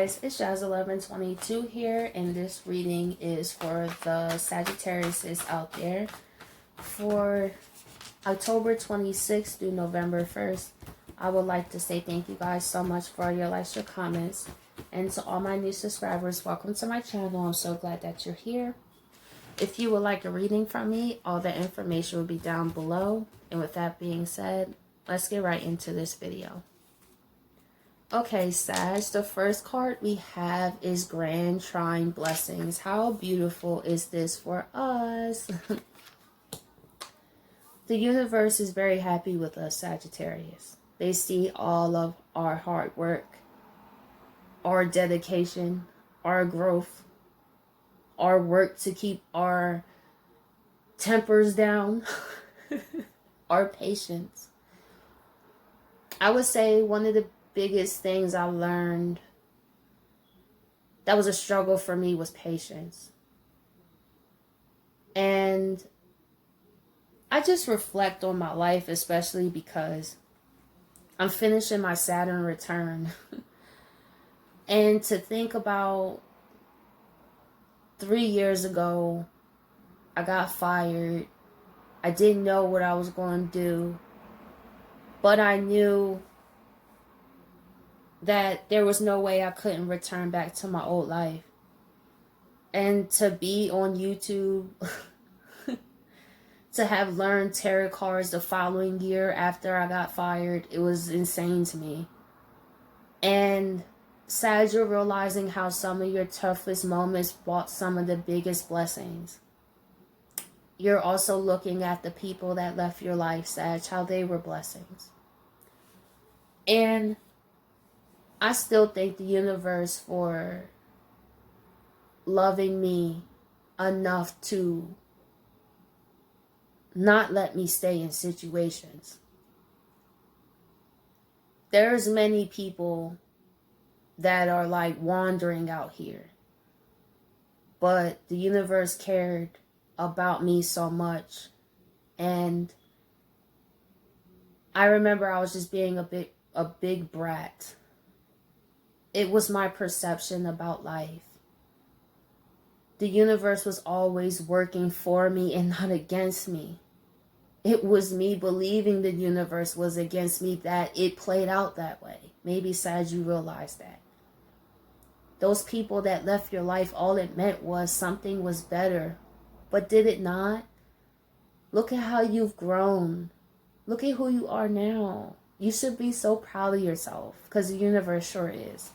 guys, it's Jazz1122 here, and this reading is for the Sagittarius out there for October 26th through November 1st. I would like to say thank you guys so much for your likes, your comments, and to all my new subscribers, welcome to my channel. I'm so glad that you're here. If you would like a reading from me, all the information will be down below. And with that being said, let's get right into this video. Okay, Sag, the first card we have is Grand Trine Blessings. How beautiful is this for us? The universe is very happy with us, Sagittarius. They see all of our hard work, our dedication, our growth, our work to keep our tempers down, our patience. I would say one of the biggest things I learned that was a struggle for me was patience. And I just reflect on my life, especially because I'm finishing my Saturn return. And to think about 3 years ago, I got fired. I didn't know what I was going to do, but I knew that there was no way I couldn't return back to my old life. And to be on YouTube, to have learned tarot cards the following year after I got fired, it was insane to me. And Sag, you're realizing how some of your toughest moments brought some of the biggest blessings. You're also looking at the people that left your life, Sag, how they were blessings. And I still thank the universe for loving me enough to not let me stay in situations. There's many people that are like wandering out here, but the universe cared about me so much. And I remember I was just being a big brat. It was my perception about life. The universe was always working for me and not against me. It was me believing the universe was against me that it played out that way. Maybe, Sag, you realize that. Those people that left your life, all it meant was something was better. But did it not? Look at how you've grown. Look at who you are now. You should be so proud of yourself, because the universe sure is.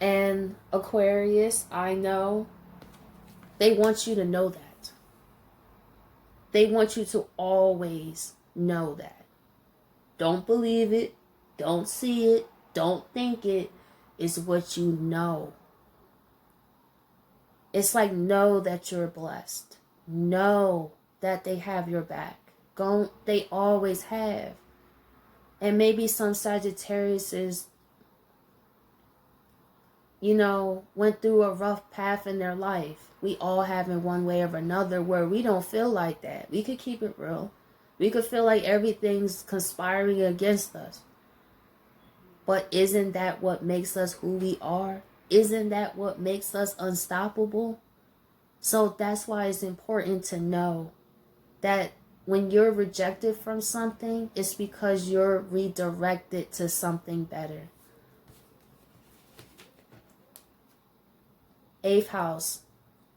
And Aquarius, I know, they want you to know that. They want you to always know that. Don't believe it. Don't see it. Don't think it. It's what you know. It's like, know that you're blessed. Know that they have your back. They always have. And maybe some Sagittarius went through a rough path in their life. We all have in one way or another where we don't feel like that. We could keep it real. We could feel like everything's conspiring against us. But isn't that what makes us who we are? Isn't that what makes us unstoppable? So that's why it's important to know that when you're rejected from something, it's because you're redirected to something better. 8th house,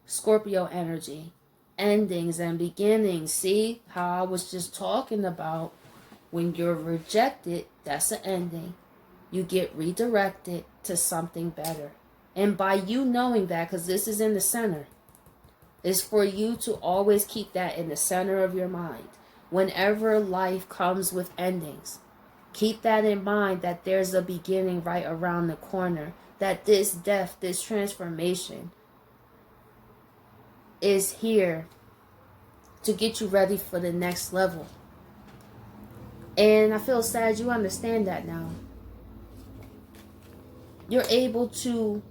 Scorpio energy, endings and beginnings. See how I was just talking about when you're rejected, that's an ending. You get redirected to something better. And by you knowing that, because this is in the center, is for you to always keep that in the center of your mind. Whenever life comes with endings, keep that in mind, that there's a beginning right around the corner. That this death, this transformation is here to get you ready for the next level. And I feel sad you understand that now. You're able to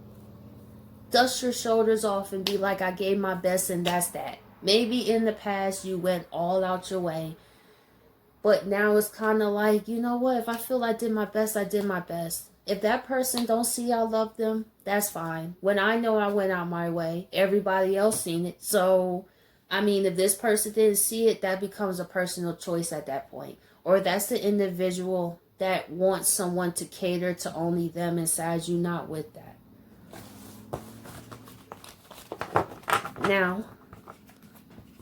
dust your shoulders off and be like, I gave my best and that's that. Maybe in the past you went all out your way But now it's kind of like, you know what? If I feel I did my best, I did my best. If that person don't see I love them, that's fine. When I know I went out my way, everybody else seen it. So, I mean, if this person didn't see it, that becomes a personal choice at that point. Or that's the individual that wants someone to cater to only them inside you, not with that. Now,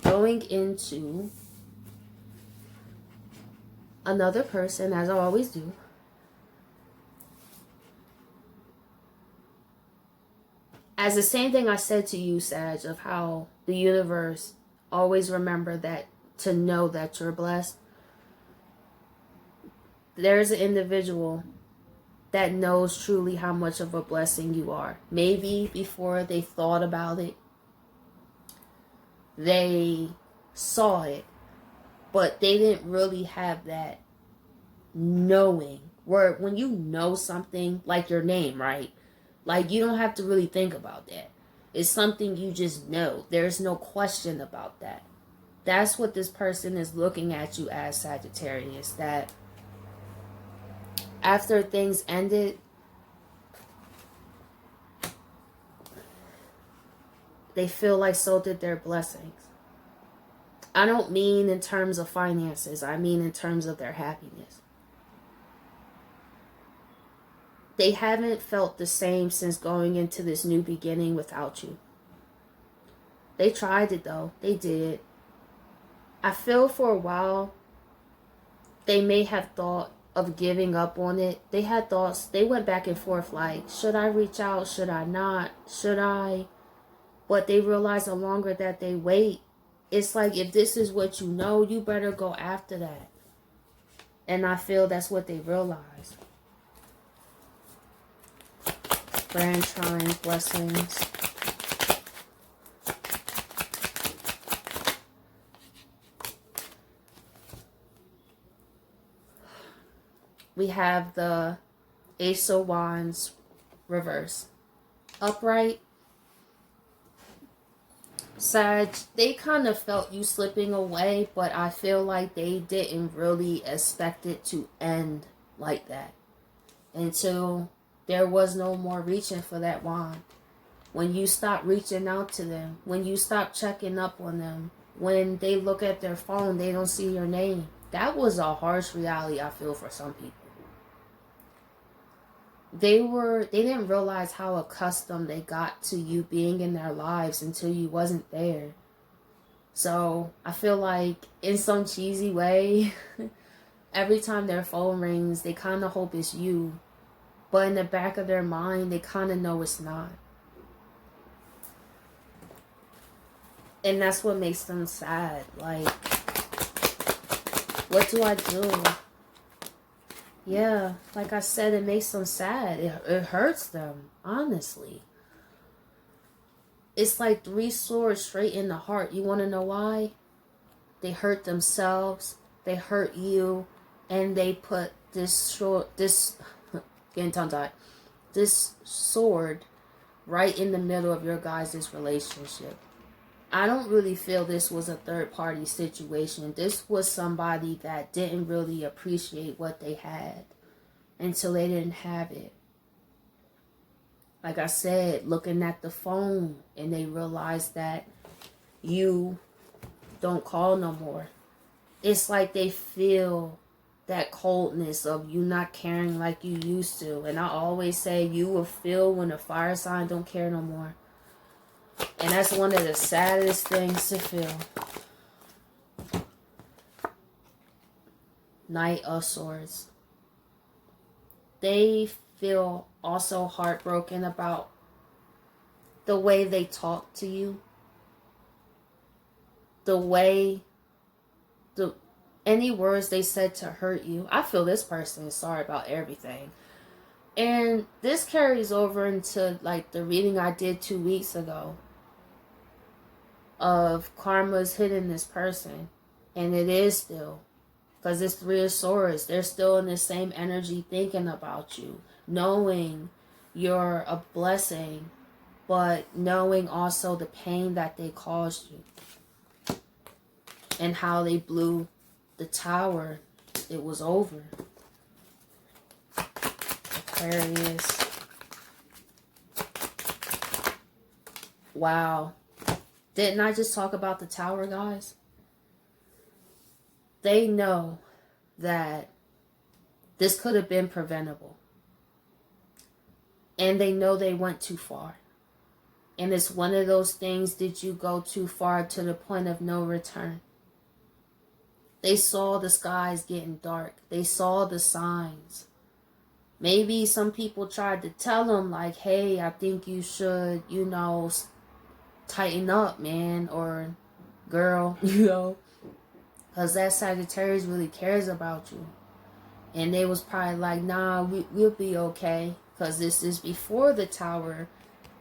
going into another person, as I always do. As the same thing I said to you, Sag, of how the universe always remember that, to know that you're blessed. There's an individual that knows truly how much of a blessing you are. Maybe before they thought about it, they saw it, but they didn't really have that knowing. Where when you know something, like your name, right? Like, you don't have to really think about that. It's something you just know. There's no question about that. That's what this person is looking at you as, Sagittarius. That after things ended, they feel like so did their blessings. I don't mean in terms of finances. I mean in terms of their happiness. They haven't felt the same since going into this new beginning without you. They tried it though. They did. I feel for a while they may have thought of giving up on it. They had thoughts. They went back and forth like, should I reach out? Should I not? Should I? But they realize the longer that they wait, it's like, if this is what you know, you better go after that. And I feel that's what they realized. Grand Trine, blessings. We have the Ace of Wands reverse. Upright. Sag, they kind of felt you slipping away, but I feel like they didn't really expect it to end like that until there was no more reaching for that wand. When you stop reaching out to them, when you stop checking up on them, when they look at their phone, they don't see your name. That was a harsh reality, I feel, for some people. They didn't realize how accustomed they got to you being in their lives until you wasn't there. So I feel like in some cheesy way, every time their phone rings, they kind of hope it's you. But in the back of their mind, they kind of know it's not. And that's what makes them sad. Like, what do I do? Yeah, like I said, it makes them sad. It hurts them, honestly. It's like 3 swords straight in the heart. You want to know why? They hurt themselves, they hurt you, and they put this getting tongue-tied, this sword right in the middle of your guys' relationship. I don't really feel this was a third-party situation. This was somebody that didn't really appreciate what they had until they didn't have it. Like I said, looking at the phone, and they realized that you don't call no more. It's like they feel that coldness of you not caring like you used to. And I always say, you will feel when a fire sign don't care no more. And that's one of the saddest things to feel. Knight of Swords. They feel also heartbroken about the way they talk to you. The way, any words they said to hurt you. I feel this person is sorry about everything. And this carries over into like the reading I did 2 weeks ago of karma's hitting this person. And it is still. Because it's 3 of Swords. They're still in the same energy thinking about you. Knowing you're a blessing. But knowing also the pain that they caused you. And how they blew the tower it was over. Aquarius. Wow. Didn't I just talk about the Tower, guys? They know that this could have been preventable. And they know they went too far. And it's one of those things, did you go too far to the point of no return? They saw the skies getting dark. They saw the signs. Maybe some people tried to tell them like, hey, I think you should, you know, tighten up, man, or girl, you know, because that Sagittarius really cares about you. And they was probably like, nah, we'll be okay, because this is before the Tower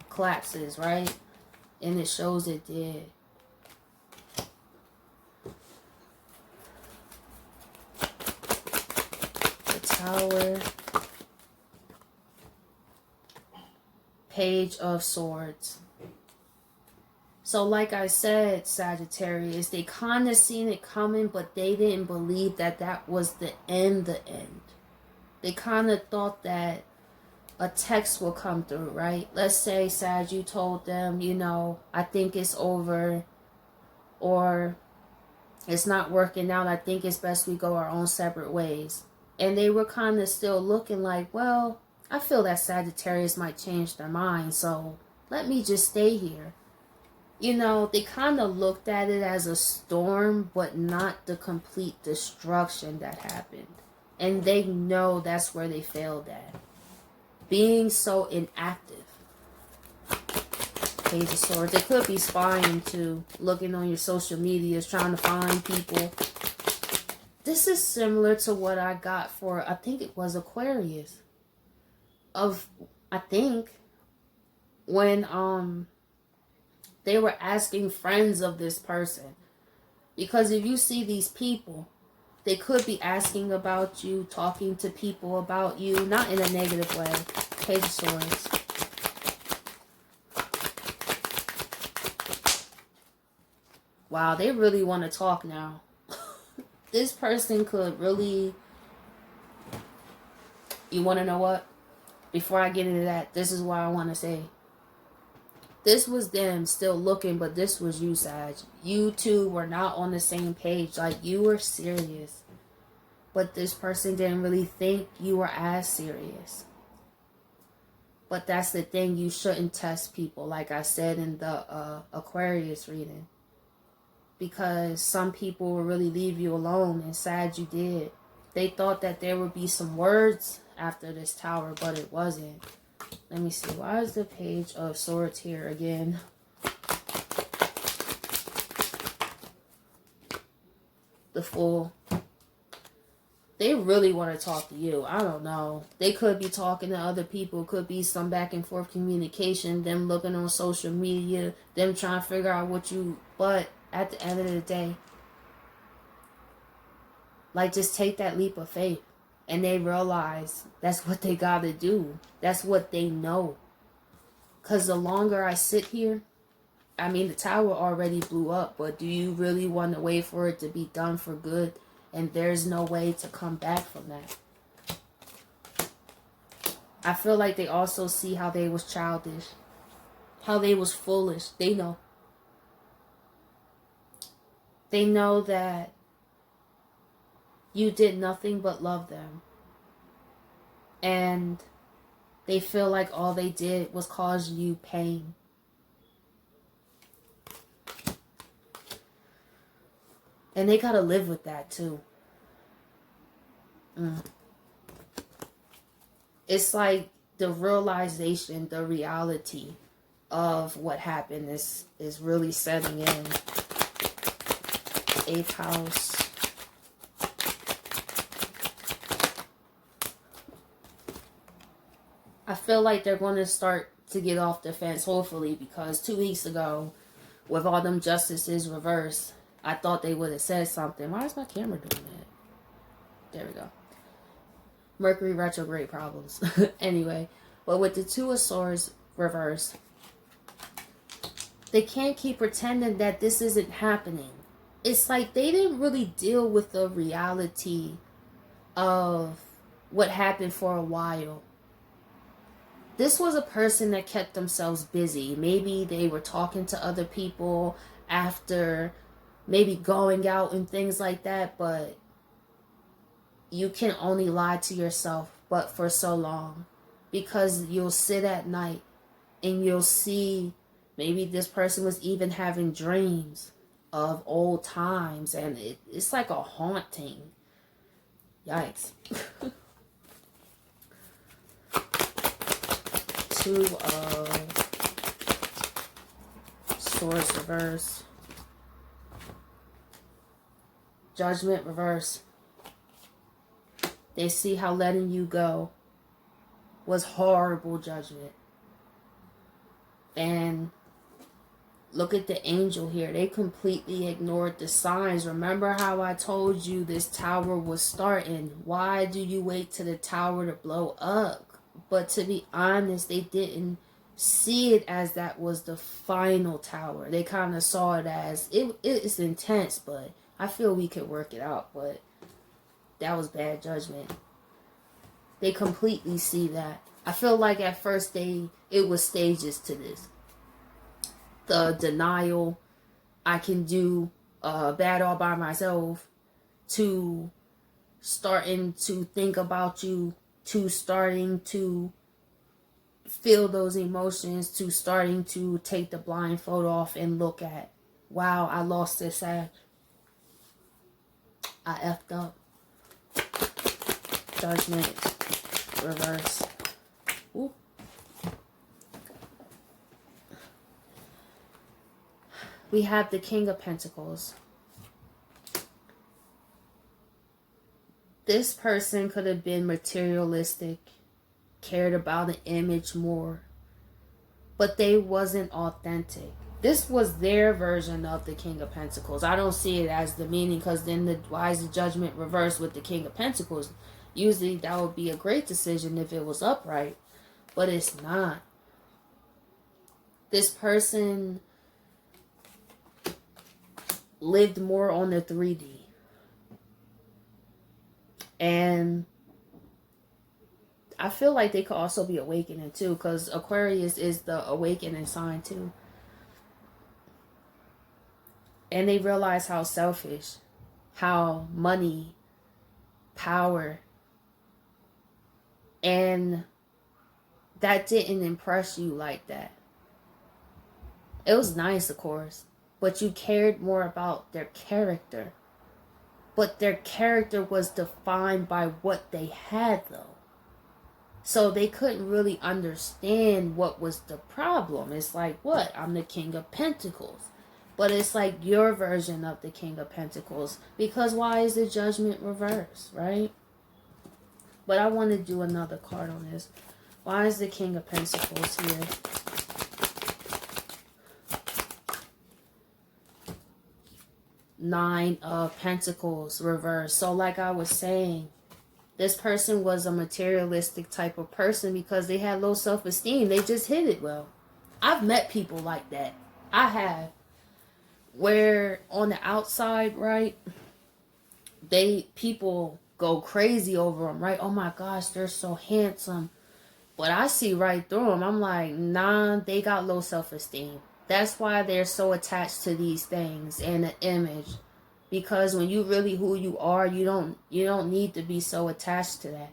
collapses, right? And it shows it did. The Tower. Page of Swords. So like I said, Sagittarius, they kind of seen it coming, but they didn't believe that that was the end. They kind of thought that a text will come through, right? Let's say, Sag, you told them, you know, I think it's over, or it's not working out. I think it's best we go our own separate ways. And they were kind of still looking like, well, I feel that Sagittarius might change their mind, so let me just stay here. You know, they kind of looked at it as a storm, but not the complete destruction that happened. And they know that's where they failed at. Being so inactive. Page of Swords. They could be spying too, looking on your social medias, trying to find people. This is similar to what I got for, I think it was Aquarius. I think, when they were asking friends of this person. Because if you see these people, they could be asking about you, talking to people about you, not in a negative way. Page of Swords. Wow, they really want to talk now. This person could really... You want to know what? Before I get into that, this is what I want to say. This was them still looking, but this was you, Sag. You two were not on the same page. Like, you were serious. But this person didn't really think you were as serious. But that's the thing. You shouldn't test people, like I said in the Aquarius reading. Because some people will really leave you alone, and Sag, you did. They thought that there would be some words after this Tower, but it wasn't. Let me see. Why is the Page of Swords here again? The Fool. They really want to talk to you. I don't know. They could be talking to other people. Could be some back and forth communication. Them looking on social media. Them trying to figure out what you... But at the end of the day, like, just take that leap of faith. And they realize that's what they gotta do. That's what they know. Because the longer I sit here, I mean, the Tower already blew up, but do you really want to wait for it to be done for good? And there's no way to come back from that. I feel like they also see how they was childish. How they was foolish. They know. They know that you did nothing but love them. And they feel like all they did was cause you pain. And they gotta live with that too. It's like the realization, the reality of what happened is really setting in. 8th house. I feel like they're going to start to get off the fence, hopefully, because 2 weeks ago, with all them justices reversed, I thought they would have said something. Why is my camera doing that? There we go. Mercury retrograde problems. Anyway, but with the 2 of Swords reversed, they can't keep pretending that this isn't happening. It's like they didn't really deal with the reality of what happened for a while. This was a person that kept themselves busy. Maybe they were talking to other people after maybe going out and things like that, but you can only lie to yourself but for so long, because you'll sit at night and you'll see maybe this person was even having dreams of old times, and it's like a haunting. Yikes. Two of Swords reverse. Judgment reverse. They see how letting you go was horrible judgment. And look at the angel here. They completely ignored the signs. Remember how I told you this tower was starting? Why do you wait till the tower to blow up? But to be honest, they didn't see it as that was the final tower. They kind of saw it as, it's intense, but I feel we could work it out. But that was bad judgment. They completely see that. I feel like at first it was stages to this. The denial, I can do bad all by myself, to starting to think about you, to starting to feel those emotions, to starting to take the blindfold off and look at, wow, I lost this Sag. I effed up. Judgment reverse. Ooh. We have the King of Pentacles. This person could have been materialistic, cared about an image more, but they wasn't authentic. This was their version of the King of Pentacles. I don't see it as the meaning, because then why is the Judgment reversed with the King of Pentacles? Usually that would be a great decision if it was upright, but it's not. This person lived more on the 3D. And I feel like they could also be awakening too, because Aquarius is the awakening sign too. And they realize how selfish, how money, power, and that didn't impress you like that. It was nice, of course, but you cared more about their character. But their character was defined by what they had, though. So they couldn't really understand what was the problem. It's like, what? I'm the King of Pentacles. But it's like your version of the King of Pentacles. Because why is the Judgment reversed, right? But I want to do another card on this. Why is the King of Pentacles here? Nine of Pentacles reversed. So like I was saying, this person was a materialistic type of person because they had low self-esteem. They just hid it well. I've met people like that. I have. Where on the outside, right, people go crazy over them, right? Oh my gosh, they're so handsome. But I see right through them. I'm like, nah, they got low self-esteem. That's why they're so attached to these things and the image. Because when you really who you are, you don't need to be so attached to that.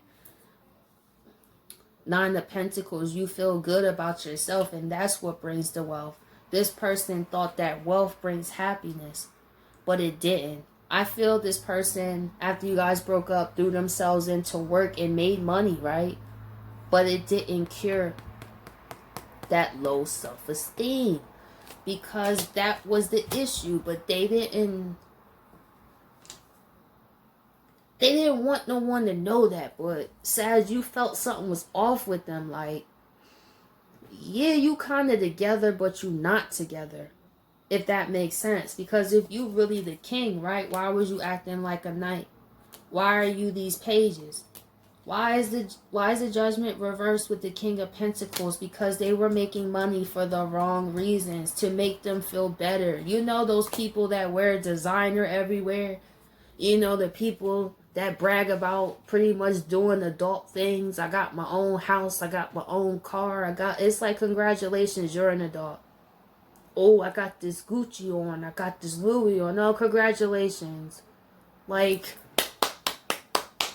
Nine of Pentacles, you feel good about yourself, and that's what brings the wealth. This person thought that wealth brings happiness, but it didn't. I feel this person, after you guys broke up, threw themselves into work and made money, right? But it didn't cure that low self-esteem, because that was the issue. But they didn't want no one to know that. But Sag, you felt something was off with them. Like, yeah, you kind of together, but you not together. If that makes sense. Because if you really the king, right? Why was you acting like a knight? Why are you these pages? Why is the Judgment reversed with the King of Pentacles? Because they were making money for the wrong reasons, to make them feel better. You know those people that wear designer everywhere? You know, the people that brag about pretty much doing adult things. I got my own house. I got my own car. It's like, congratulations, you're an adult. Oh, I got this Gucci on. I got this Louis on. No, congratulations. Like,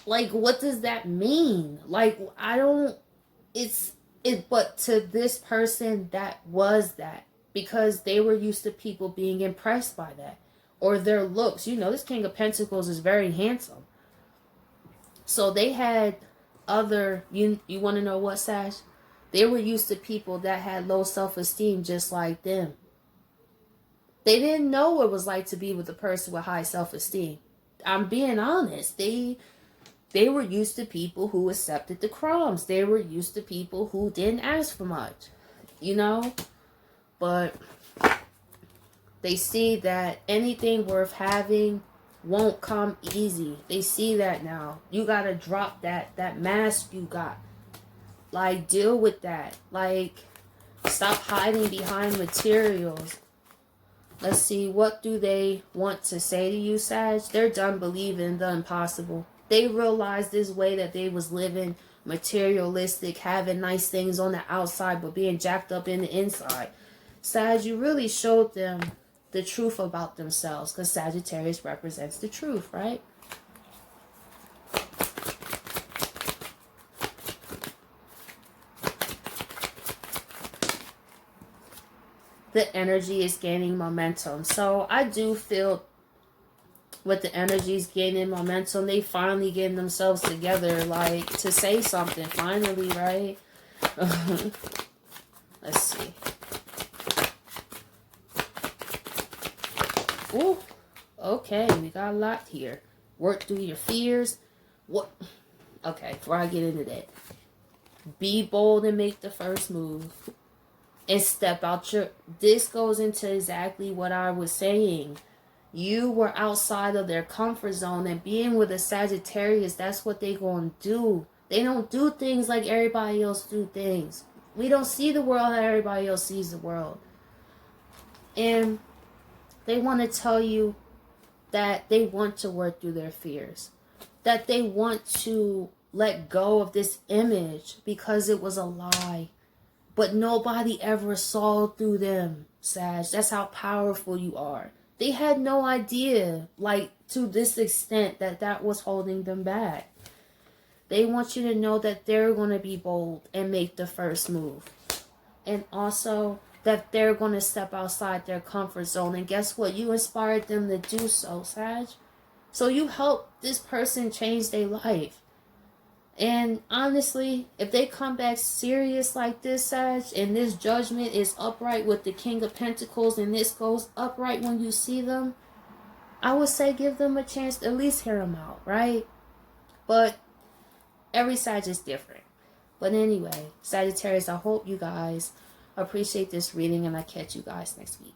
what does that mean? Like, I don't, but to this person, that was that. Because they were used to people being impressed by that. Or their looks. You know, this King of Pentacles is very handsome. So they had you want to know what, Sag? They were used to people that had low self-esteem just like them. They didn't know what it was like to be with a person with high self-esteem. I'm being honest. They were used to people who accepted the crumbs. They were used to people who didn't ask for much. You know? But they see that anything worth having won't come easy. They see that now. You gotta drop that mask you got. Like, deal with that. Like, stop hiding behind materials. Let's see, what do they want to say to you, Sag? They're done believing the impossible. They realized this way that they was living materialistic, having nice things on the outside, but being jacked up in the inside. Sag, you really showed them the truth about themselves, because Sagittarius represents the truth, right? The energy is gaining momentum. So I do feel with the energy is gaining momentum, they finally getting themselves together, like, to say something finally, right? Let's see. Ooh, okay, we got a lot here. Work through your fears. What? Okay, before I get into that, be bold and make the first move. And step out your... This goes into exactly what I was saying. You were outside of their comfort zone, and being with a Sagittarius, that's what they gonna do. They don't do things like everybody else do things. We don't see the world how everybody else sees the world. And they want to tell you that they want to work through their fears. That they want to let go of this image because it was a lie. But nobody ever saw through them, Sag. That's how powerful you are. They had no idea, like, to this extent, that was holding them back. They want you to know that they're going to be bold and make the first move. And also that they're going to step outside their comfort zone. And guess what? You inspired them to do so, Sag. So you helped this person change their life. And honestly, if they come back serious like this, Sag, and this judgment is upright with the King of Pentacles, and this goes upright when you see them, I would say give them a chance to at least hear them out, right? But every Sag is different. But anyway, Sagittarius, I hope you guys appreciate this reading, and I catch you guys next week.